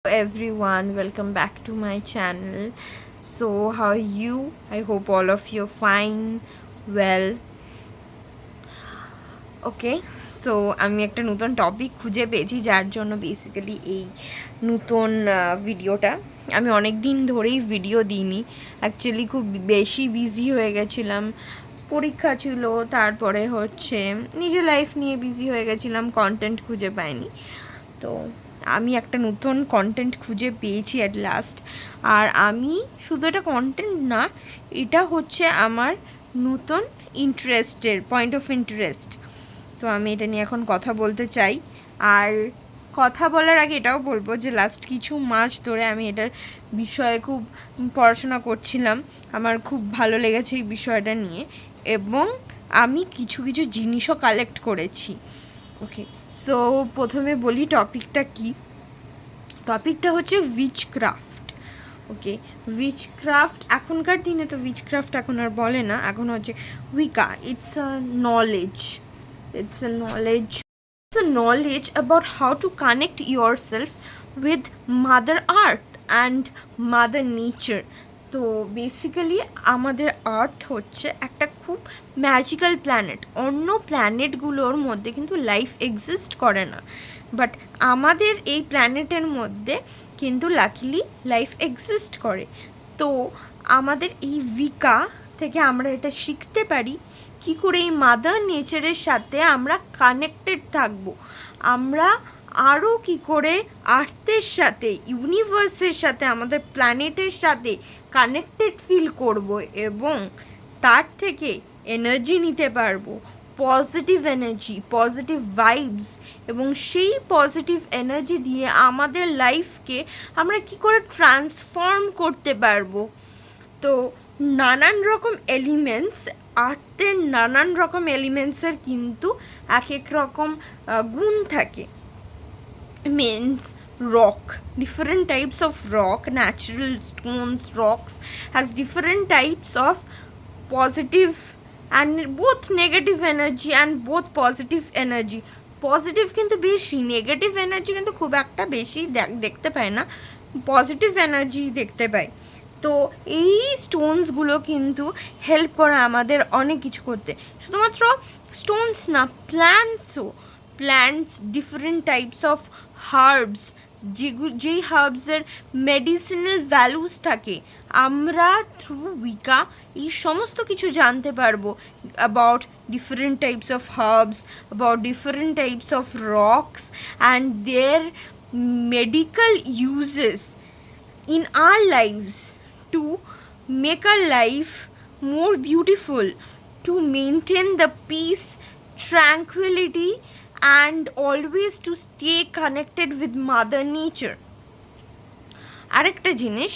Everyone, welcome back to my channel. So how are you? I hope all of you are fine, well. Okay, so আমি একটা নতুন topic খুঁজে পেয়েছি যার জন্য বেসিক্যালি এই নতুন ভিডিওটা। আমি অনেক দিন ধরেই ভিডিও দিইনি, অ্যাকচুয়ালি খুব বেশি বিজি হয়ে গেছিলাম, পরীক্ষা ছিল, তারপরে হচ্ছে নিজের লাইফ নিয়ে বিজি হয়ে গেছিলাম, কন্টেন্ট খুঁজে পাইনি। তো আমি একটা নতুন কন্টেন্ট খুঁজে পেয়েছি অ্যাট লাস্ট। আর আমি শুধু এটা কন্টেন্ট না, এটা হচ্ছে আমার নতুন ইন্টারেস্টের পয়েন্ট অফ ইন্টারেস্ট। তো আমি এটা নিয়ে এখন কথা বলতে চাই। আর কথা বলার আগে এটাও বলবো যে লাস্ট কিছু মাস ধরে আমি এটার বিষয়ে খুব পড়াশোনা করছিলাম, আমার খুব ভালো লেগেছে এই বিষয়টা নিয়ে, এবং আমি কিছু কিছু জিনিসও কালেক্ট করেছি। ওকে, সো প্রথমে বলি টপিকটা কি। টপিকটা হচ্ছে উইচক্রাফট। ওকে, উইচক্রাফট এখনকার দিনে তো উইচক্রাফট এখন আর বলে না, এখন হচ্ছে উইকা। It's a knowledge, it's a knowledge about how to connect yourself with mother earth and mother nature. তো বেসিক্যালি আমাদের আর্থ হচ্ছে একটা খুব ম্যাজিক্যাল প্ল্যানেট। অন্য প্ল্যানেটগুলোর মধ্যে কিন্তু লাইফ এক্সিস্ট করে না, বাট আমাদের এই প্ল্যানেটের মধ্যে কিন্তু লাকিলি লাইফ এক্সিস্ট করে। তো আমাদের এই উইকা থেকে আমরা এটা শিখতে পারি কী করে এই মাদার নেচারের সাথে আমরা কানেক্টেড থাকবো, আমরা আরও কী করে আর্থের সাথে, ইউনিভার্সের সাথে, আমাদের প্ল্যানেটের সাথে কানেক্টেড ফিল করব, এবং তার থেকে এনার্জি নিতে পারবো, পজিটিভ এনার্জি, পজিটিভ ভাইবস, এবং সেই পজিটিভ এনার্জি দিয়ে আমাদের লাইফকে আমরা কী করে ট্রান্সফর্ম করতে পারবো। তো নানান রকম এলিমেন্টস, আর্থের নানান রকম এলিমেন্টসের কিন্তু এক এক রকম গুণ থাকে। Means rock, different types of rock, natural stones, rocks has different types of positive and both negative energy and both positive energy. Positive কিন্তু বেশি, নেগেটিভ এনার্জি কিন্তু খুব একটা বেশি দেখতে পাই না, পজিটিভ এনার্জি দেখতে পাই। তো এই স্টোনসগুলো কিন্তু হেল্প করে আমাদের অনেক কিছু করতে। শুধুমাত্র স্টোনস না, প্ল্যান্টসও, plants, different types of herbs, যেই হার্বসের মেডিসিনাল ভ্যালুস থাকে, আমরা থ্রু উইকা এই সমস্ত কিছু জানতে পারবো about different types of herbs, about different types of rocks and their medical uses in our lives to make our life more beautiful, to maintain the peace, tranquility, and always to stay connected with mother nature. আরেকটা জিনিস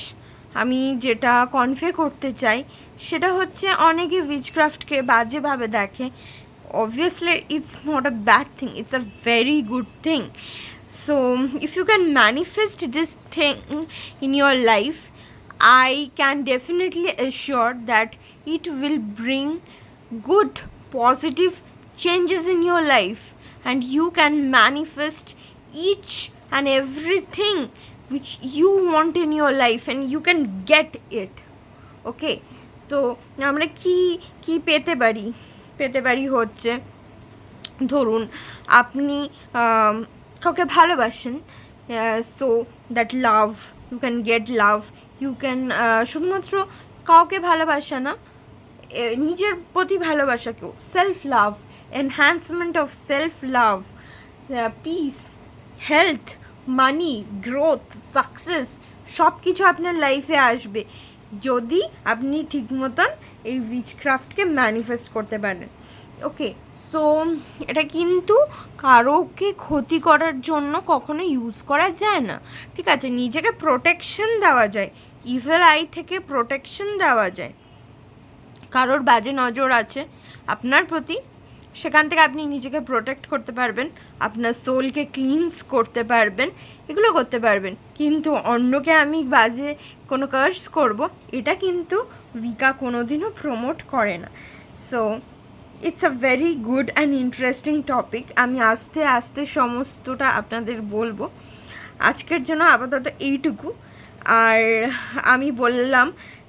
আমি যেটা কনফে করতে চাই সেটা হচ্ছে অনেকে উইচক্রাফটকে বাজেভাবে দেখে। Obviously it's not a bad thing, it's a very good thing. So if you can manifest this thing in your life, I can definitely assure that it will bring good positive changes in your life, and you can manifest each and everything which you want in your life, and you can get it. Okay, তো আমরা কি পেতে পারি হচ্ছে, ধরুন আপনি কাউকে ভালোবাসেন, so that love, you can get love, you can শুধুমাত্র কাউকে ভালোবাসা না, নিজের প্রতি ভালোবাসাকেও, self love, enhancement of self love, peace, health, money, growth, success, সব কিছু আপনার লাইফে আসবে যদি আপনি ঠিক মতন এই উইচক্রাফটকে ম্যানিফেস্ট করতে পারেন। ওকে, সো এটা কিন্তু কারোকে ক্ষতি করার জন্য কখনো ইউজ করা যায় না, ঠিক আছে? নিজেকে প্রোটেকশন দেওয়া যায়, ইভিল আই থেকে প্রোটেকশন দেওয়া যায়। কারোর বাজে নজর আছে আপনার প্রতি, সেখান থেকে আপনি নিজেকে প্রোটেক্ট করতে পারবেন, আপনার সোলকে ক্লিনস করতে পারবেন, এগুলো করতে পারবেন। কিন্তু অন্যকে আমি বাজে কোনো কার্স করব, এটা কিন্তু উইকা কোনোদিনও প্রমোট করে না। So it's a very good and interesting topic. আমি আস্তে আস্তে সমস্তটা আপনাদের বলবো। আজকের জন্য আপাতত এইটুকু। আর আমি বললাম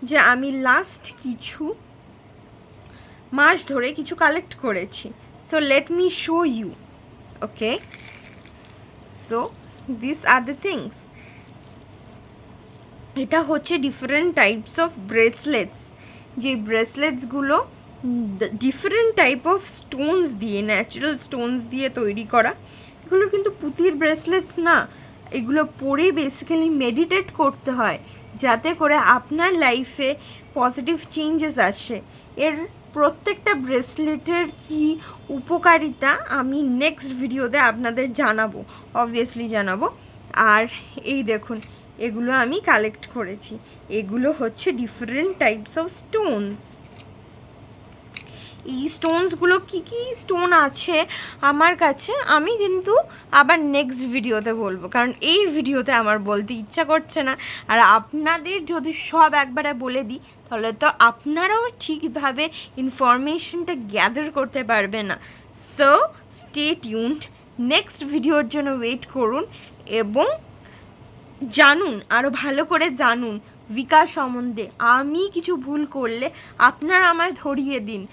যে আমি লাস্ট কিছু মাস ধরে কিছু কালেক্ট করেছি, so let me show you. Okay, so this are the things. এটা হচ্ছে ডিফারেন্ট টাইপস অফ ব্রেসলেটস, যে ব্রেসলেটসগুলো ডিফারেন্ট টাইপ অফ স্টোনস দিয়ে, ন্যাচারাল স্টোনস দিয়ে তৈরি করা। এগুলো কিন্তু পুঁতির ব্রেসলেটস না, এগুলো পরে বেসিক্যালি মেডিটেট করতে হয় যাতে করে আপনার লাইফে পজিটিভ চেঞ্জেস আসে। এর প্রত্যেকটা ব্রেসলেটের কি উপকারিতা আমি নেক্সট ভিডিওতে আপনাদের জানাবো, অবভিয়াসলি জানাবো। আর এই দেখুন, এগুলো আমি কালেক্ট করেছি, এগুলো হচ্ছে ডিফারেন্ট টাইপস অফ স্টোনস। এই স্টোনসগুলো কী কী স্টোন আছে আমার কাছে আমি কিন্তু আবার নেক্সট ভিডিওতে বলবো, কারণ এই ভিডিওতে আমার বলতে ইচ্ছা করছে না। আর আপনাদের যদি সব একবারে বলে দিই তাহলে তো আপনারাও ঠিকভাবে ইনফরমেশনটা গ্যাদার করতে পারবে না। সো স্টে টিউনড, নেক্সট ভিডিওর জন্য ওয়েট করুন এবং জানুন, আরও ভালো করে জানুন উইকা সম্বন্ধে। আমি কিছু ভুল করলে আপনারা আমায় ধরিয়ে দিন।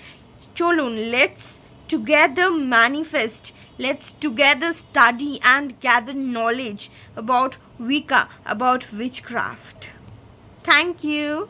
চলুন, let's together manifest, let's together study and gather knowledge about Wicca, about witchcraft. Thank you.